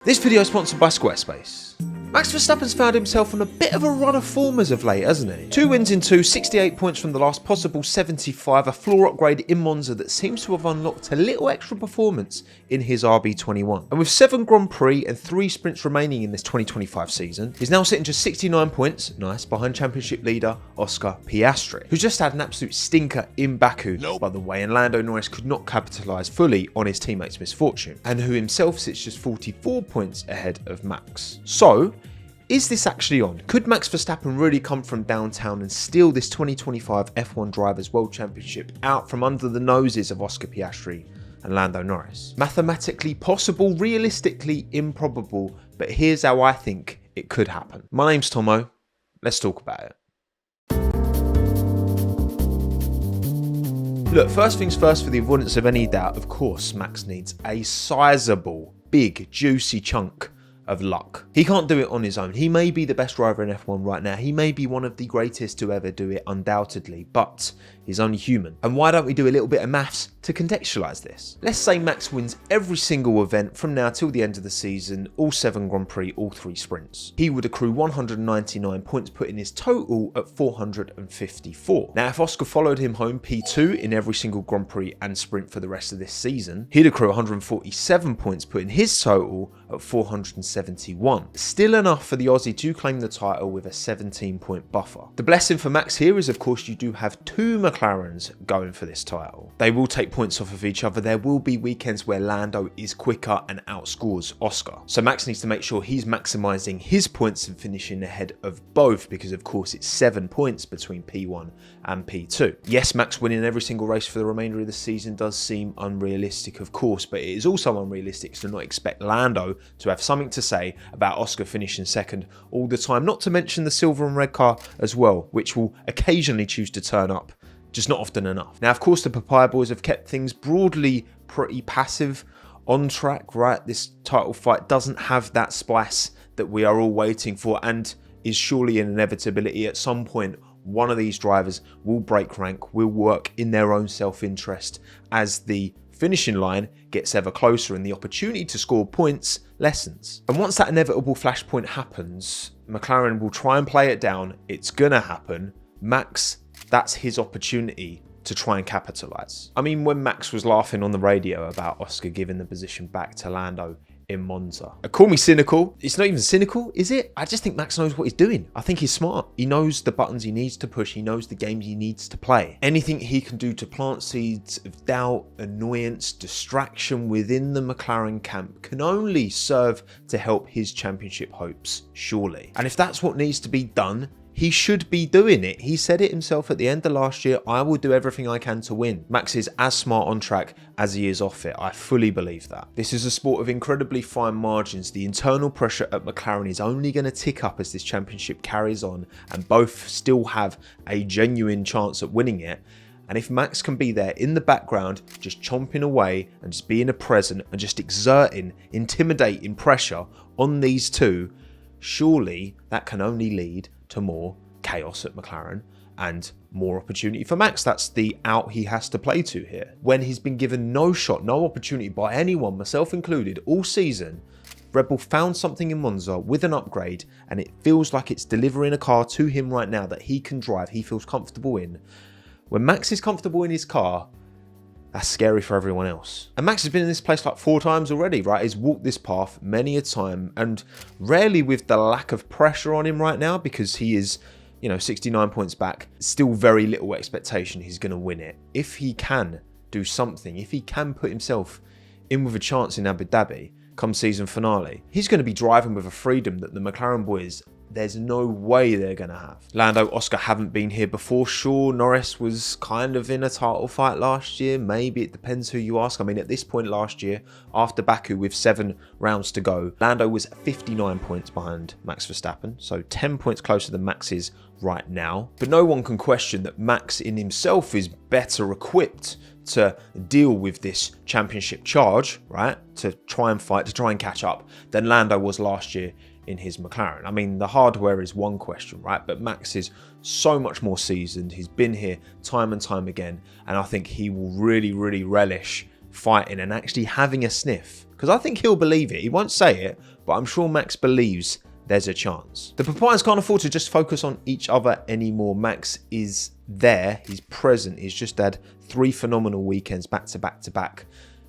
This video is sponsored by Squarespace. Max Verstappen's found himself on a bit of a run of form as of late, hasn't he? 2 wins in 2, 68 points from the last possible 75, a floor upgrade in Monza that seems to have unlocked a little extra performance in his RB21. And with 7 Grand Prix and 3 sprints remaining in this 2025 season, he's now sitting just 69 points, nice, behind championship leader Oscar Piastri, who's just had an absolute stinker in Baku, by the way, and Lando Norris could not capitalise fully on his teammates' misfortune, and who himself sits just 44 points ahead of Max. So, is this actually on? Could Max Verstappen really come from downtown and steal this 2025 F1 Drivers' World Championship out from under the noses of Oscar Piastri and Lando Norris? Mathematically possible, realistically improbable, but here's how I think it could happen. My name's Tommo, let's talk about it. Look, first things first, for the avoidance of any doubt, of course, Max needs a sizable, big, juicy chunk of luck. He can't do it on his own. He may be the best driver in F1 right now. He may be one of the greatest to ever do it, undoubtedly, but he's only human. And why don't we do a little bit of maths to contextualise this? Let's say Max wins every single event from now till the end of the season, all 7 Grand Prix, all 3 sprints. He would accrue 199 points, putting his total at 454. Now, if Oscar followed him home P2 in every single Grand Prix and sprint for the rest of this season, he'd accrue 147 points, putting his total at 471. Still enough for the Aussie to claim the title with a 17-point buffer. The blessing for Max here is, of course, you do have 2 McLarens going for this title. They will take points off of each other. There will be weekends where Lando is quicker and outscores Oscar. So Max needs to make sure he's maximising his points and finishing ahead of both, because of course it's 7 points between P1 and P2. Yes, Max winning every single race for the remainder of the season does seem unrealistic, of course, but it is also unrealistic to not expect Lando to have something to say about Oscar finishing second all the time, not to mention the silver and red car as well, which will occasionally choose to turn up, just not often enough. Now, of course, the Papaya boys have kept things broadly pretty passive on track, right? This title fight doesn't have that spice that we are all waiting for, and is surely an inevitability. At some point, one of these drivers will break rank, will work in their own self-interest as the finishing line gets ever closer and the opportunity to score points lessens. And once that inevitable flashpoint happens, McLaren will try and play it down. It's gonna happen. Max, that's his opportunity to try and capitalise. I mean, when Max was laughing on the radio about Oscar giving the position back to Lando in Monza, call me cynical. It's not even cynical, is it? I just think Max knows what he's doing. I think he's smart. He knows the buttons he needs to push. He knows the games he needs to play. Anything he can do to plant seeds of doubt, annoyance, distraction within the McLaren camp can only serve to help his championship hopes, surely. And if that's what needs to be done, he should be doing it. He said it himself at the end of last year, I will do everything I can to win. Max is as smart on track as he is off it. I fully believe that. This is a sport of incredibly fine margins. The internal pressure at McLaren is only going to tick up as this championship carries on, and both still have a genuine chance at winning it. And if Max can be there in the background, just chomping away and just being a present and just exerting, intimidating pressure on these two, surely that can only lead to more chaos at McLaren and more opportunity for Max. That's the out he has to play to here. When he's been given no shot, no opportunity by anyone, myself included, all season, Red Bull found something in Monza with an upgrade, and it feels like it's delivering a car to him right now that he can drive, he feels comfortable in. When Max is comfortable in his car, that's scary for everyone else. And Max has been in this place like 4 times already, right? He's walked this path many a time, and rarely with the lack of pressure on him right now, because he is, 69 points back. Still very little expectation he's going to win it. If he can do something, if he can put himself in with a chance in Abu Dhabi come season finale, he's going to be driving with a freedom that the McLaren boys, there's no way they're going to have. Lando, Oscar haven't been here before. Sure, Norris was kind of in a title fight last year. Maybe, it depends who you ask. I mean, at this point last year, after Baku with 7 rounds to go, Lando was 59 points behind Max Verstappen, so 10 points closer than Max is right now. But no one can question that Max in himself is better equipped to deal with this championship charge, right? To try and fight, to try and catch up, than Lando was last year in his McLaren. I mean, the hardware is one question, right? But Max is so much more seasoned. He's been here time and time again, and I think he will really, really relish fighting and actually having a sniff Because I think he'll believe it. He won't say it, but I'm sure Max believes there's a chance. The proprietors can't afford to just focus on each other anymore. Max is there, he's present, he's just had 3 phenomenal weekends back to back to back.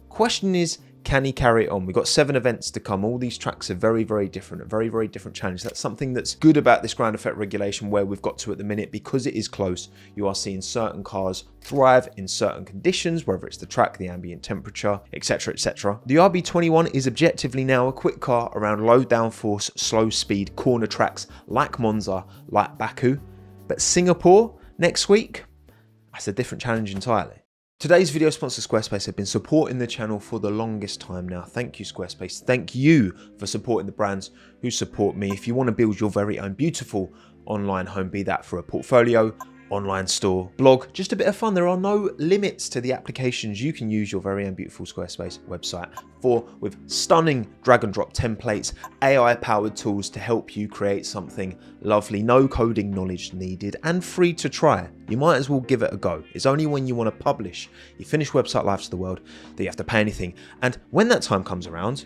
Question is, can he carry it on? We've got 7 events to come. All these tracks are very, very different, a very, very different challenge. That's something that's good about this ground effect regulation where we've got to at the minute. Because it is close, you are seeing certain cars thrive in certain conditions, whether it's the track, the ambient temperature, etc, etc. The RB21 is objectively now a quick car around low downforce, slow speed corner tracks like Monza, like Baku. But Singapore next week, that's a different challenge entirely. Today's video sponsor Squarespace have been supporting the channel for the longest time now. Thank you, Squarespace. Thank you for supporting the brands who support me. If you want to build your very own beautiful online home, be that for a portfolio, online store, blog, just a bit of fun. There are no limits to the applications you can use your very own beautiful Squarespace website for, with stunning drag and drop templates, AI powered tools to help you create something lovely, no coding knowledge needed, and free to try. You might as well give it a go. It's only when you want to publish your finished website live to the world that you have to pay anything. And when that time comes around,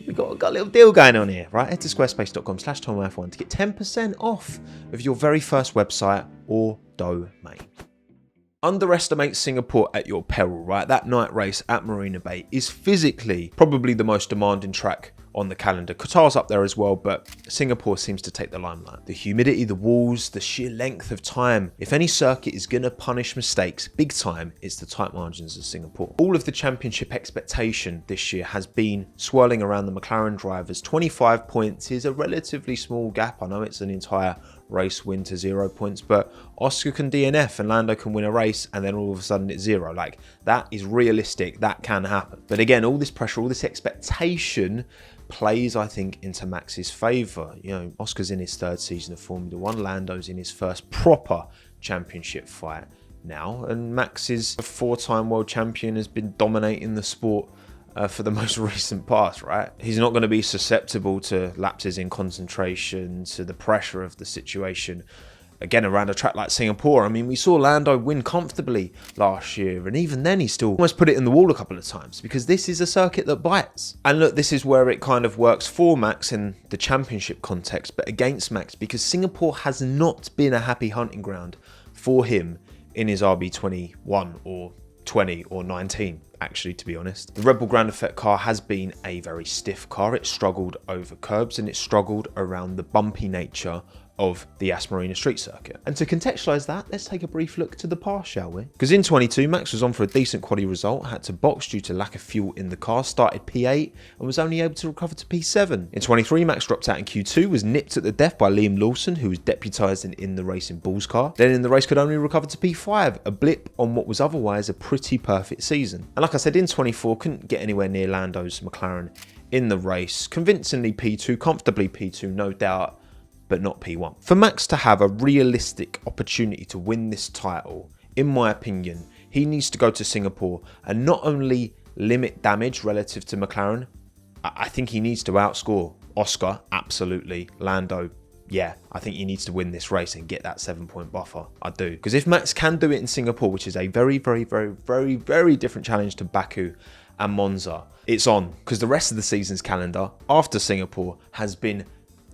we've got a little deal going on here, right? Head to squarespace.com/TOMMO'S1 to get 10% off of your very first website or domain. Underestimate Singapore at your peril, right? That night race at Marina Bay is physically probably the most demanding track on the calendar. Qatar's up there as well, but Singapore seems to take the limelight. The humidity, the walls, the sheer length of time. If any circuit is going to punish mistakes big time, it's the tight margins of Singapore. All of the championship expectation this year has been swirling around the McLaren drivers. 25 points is a relatively small gap. I know it's an entire race win to 0 points, but Oscar can DNF and Lando can win a race and then all of a sudden it's 0. Like, that is realistic, that can happen. But again, all this pressure, all this expectation plays, I think, into Max's favour. You know, Oscar's in his 3rd season of Formula 1, Lando's in his first proper championship fight now, and Max is a 4-time world champion, has been dominating the sport for the most recent past, right? He's not going to be susceptible to lapses in concentration, to the pressure of the situation. Again, around a track like Singapore, I mean, we saw Lando win comfortably last year, and even then he still almost put it in the wall a couple of times, because this is a circuit that bites. And look, this is where it kind of works for Max in the championship context, but against Max, because Singapore has not been a happy hunting ground for him in his RB21 or 20 or 19, actually, to be honest. The Red Bull Ground Effect car has been a very stiff car. It struggled over curbs and it struggled around the bumpy nature of the Yas Marina street circuit. And to contextualise that, let's take a brief look to the past, shall we? Because in 22, Max was on for a decent quali result, had to box due to lack of fuel in the car, started P8 and was only able to recover to P7. In 23, Max dropped out in Q2, was nipped at the death by Liam Lawson, who was deputised in the Racing Bulls car. Then in the race could only recover to P5, a blip on what was otherwise a pretty perfect season. And like I said, in 24, couldn't get anywhere near Lando's McLaren in the race. Convincingly P2, comfortably P2, no doubt, but not P1. For Max to have a realistic opportunity to win this title, in my opinion, he needs to go to Singapore and not only limit damage relative to McLaren, I think he needs to outscore Oscar, absolutely, Lando, yeah, I think he needs to win this race and get that 7-point buffer. I do. Because if Max can do it in Singapore, which is a very, very, very, very, very different challenge to Baku and Monza, it's on. Because the rest of the season's calendar after Singapore has been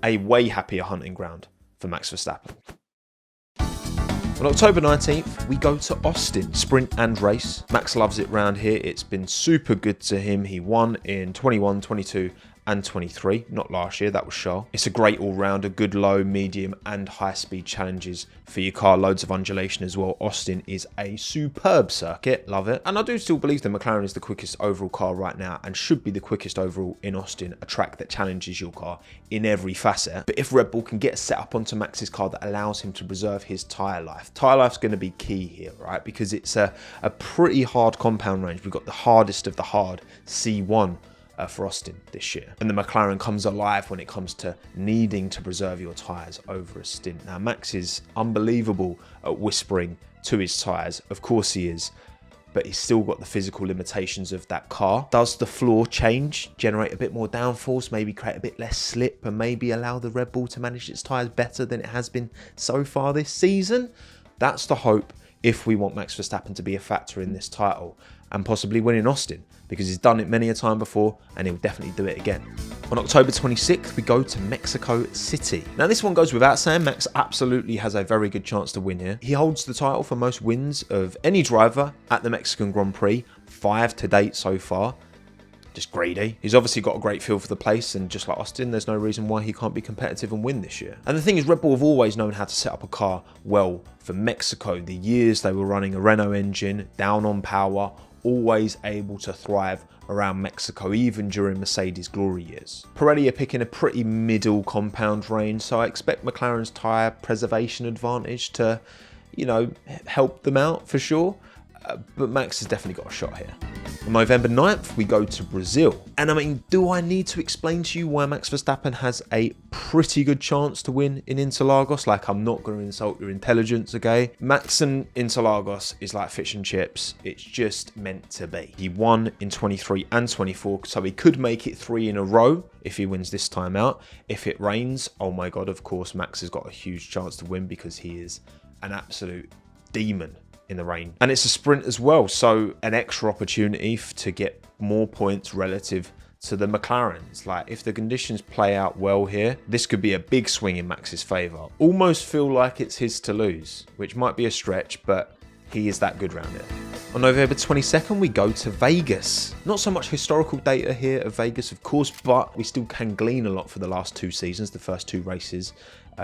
a way happier hunting ground for Max Verstappen. On October 19th, we go to Austin, sprint and race. Max loves it round here. It's been super good to him. He won in 21, 22 and 23, not last year, that was Charles. It's a great all-rounder, good low, medium and high-speed challenges for your car, loads of undulation as well. Austin is a superb circuit, love it. And I do still believe that McLaren is the quickest overall car right now and should be the quickest overall in Austin, a track that challenges your car in every facet. But if Red Bull can get set up onto Max's car that allows him to preserve his tyre life's going to be key here, right? Because it's a pretty hard compound range. We've got the hardest of the hard C1 for Austin this year. And the McLaren comes alive when it comes to needing to preserve your tyres over a stint. Now, Max is unbelievable at whispering to his tyres. Of course he is, but he's still got the physical limitations of that car. Does the floor change, generate a bit more downforce, maybe create a bit less slip, and maybe allow the Red Bull to manage its tyres better than it has been so far this season? That's the hope if we want Max Verstappen to be a factor in this title. and possibly win in Austin, because he's done it many a time before and he'll definitely do it again. On October 26th, we go to Mexico City. Now this one goes without saying, Max absolutely has a very good chance to win here. He holds the title for most wins of any driver at the Mexican Grand Prix, 5 to date so far. Just greedy. He's obviously got a great feel for the place, and just like Austin, there's no reason why he can't be competitive and win this year. And the thing is, Red Bull have always known how to set up a car well for Mexico. The years they were running a Renault engine, down on power, always able to thrive around Mexico, even during Mercedes' glory years. Pirelli are picking a pretty middle compound range, so I expect McLaren's tyre preservation advantage to, you know, help them out for sure. But Max has definitely got a shot here. On November 9th, we go to Brazil. And I mean, do I need to explain to you why Max Verstappen has a pretty good chance to win in Interlagos? Like, I'm not going to insult your intelligence, okay? Max and Interlagos is like fish and chips. It's just meant to be. He won in 23 and 24, so he could make it 3 in a row if he wins this time out. If it rains, oh my God, of course, Max has got a huge chance to win because he is an absolute demon in the rain. And it's a sprint as well, so an extra opportunity to get more points relative to the McLarens. Like, if the conditions play out well here, this could be a big swing in Max's favour. Almost feel like it's his to lose, which might be a stretch, but he is that good round here. On November 22nd, we go to Vegas. Not so much historical data here of Vegas, of course, but we still can glean a lot for the last 2 seasons, the first 2 races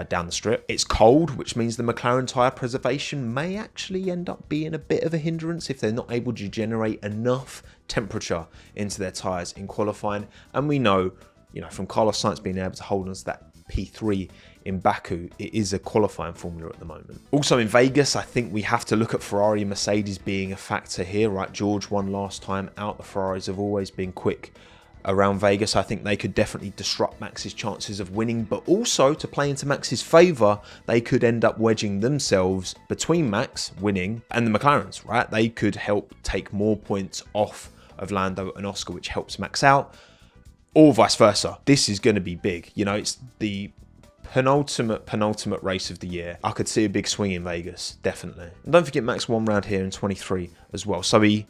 down the strip. It's cold, which means the McLaren tyre preservation may actually end up being a bit of a hindrance if they're not able to generate enough temperature into their tyres in qualifying. And we know, you know, from Carlos Sainz being able to hold on to that P3 in Baku, it is a qualifying formula at the moment. Also in Vegas, I think we have to look at Ferrari and Mercedes being a factor here, right? George won last time out. The Ferraris have always been quick around Vegas. I think they could definitely disrupt Max's chances of winning, but also to play into Max's favour, they could end up wedging themselves between Max winning and the McLarens, right? They could help take more points off of Lando and Oscar, which helps Max out, or vice versa. This is going to be big. You know, it's the penultimate race of the year. I could see a big swing in Vegas, definitely. And don't forget, Max won round here in 23 as well, so he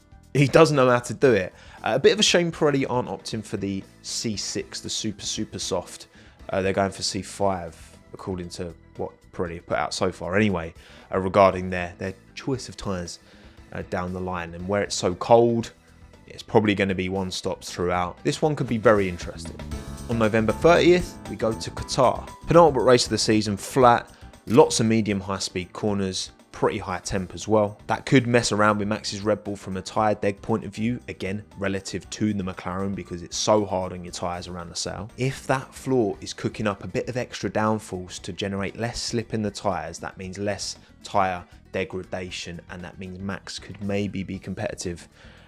does know how to do it. A bit of a shame Pirelli aren't opting for the C6, the super soft. They're going for C5, according to what Pirelli have put out so far anyway, regarding their choice of tyres down the line. And where it's so cold, it's probably going to be one stops throughout. This one could be very interesting. On November 30th, we go to Qatar. Penultimate race of the season, flat, lots of medium high-speed corners, pretty high temp as well. That could mess around with Max's Red Bull from a tyre deg point of view, again, relative to the McLaren, because it's so hard on your tyres around the sail. If that floor is cooking up a bit of extra downforce to generate less slip in the tyres, that means less tyre degradation, and that means Max could maybe be competitive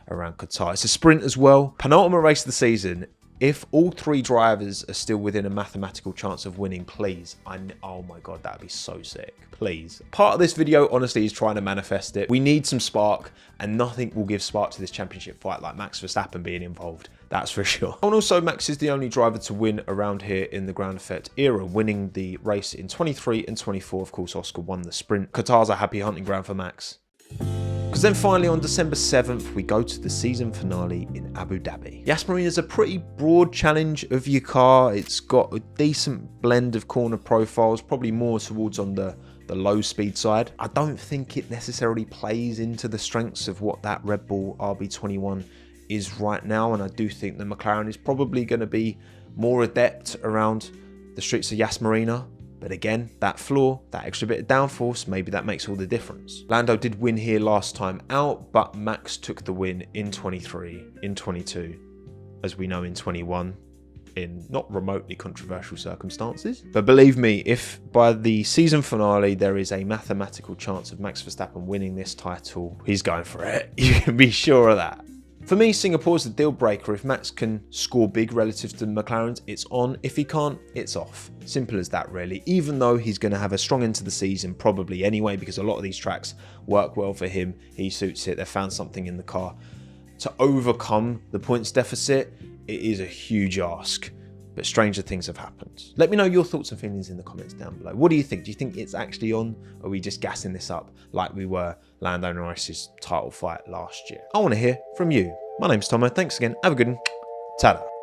around Qatar. It's a sprint as well. Penultimate race of the season. If all 3 drivers are still within a mathematical chance of winning, please. Oh my God, that'd be so sick. Please. Part of this video, honestly, is trying to manifest it. We need some spark, and nothing will give spark to this championship fight like Max Verstappen being involved. That's for sure. And also, Max is the only driver to win around here in the ground effect era, winning the race in 23 and 24. Of course, Oscar won the sprint. Qatar's a happy hunting ground for Max. Because then finally on December 7th, we go to the season finale in Abu Dhabi. Yas Marina's a pretty broad challenge of your car. It's got a decent blend of corner profiles, probably more towards on the low speed side. I don't think it necessarily plays into the strengths of what that Red Bull RB21 is right now, and I do think the McLaren is probably going to be more adept around the streets of Yas Marina. But again, that floor, that extra bit of downforce, maybe that makes all the difference. Lando did win here last time out, but Max took the win in 23, in 22, as we know in 21, in not remotely controversial circumstances. But believe me, if by the season finale there is a mathematical chance of Max Verstappen winning this title, he's going for it. You can be sure of that. For me, Singapore's the deal breaker. If Max can score big relative to the McLarens, it's on. If he can't, it's off. Simple as that, really. Even though he's going to have a strong end to the season, probably anyway, because a lot of these tracks work well for him. He suits it. They've found something in the car. To overcome the points deficit, it is a huge ask but stranger things have happened. Let me know your thoughts and feelings in the comments down below. What do you think? Do you think it's actually on? Or are we just gassing this up like we were Lando Norris's title fight last year? I want to hear from you. My name's Tomo. Thanks again. Have a good one. Ta-da.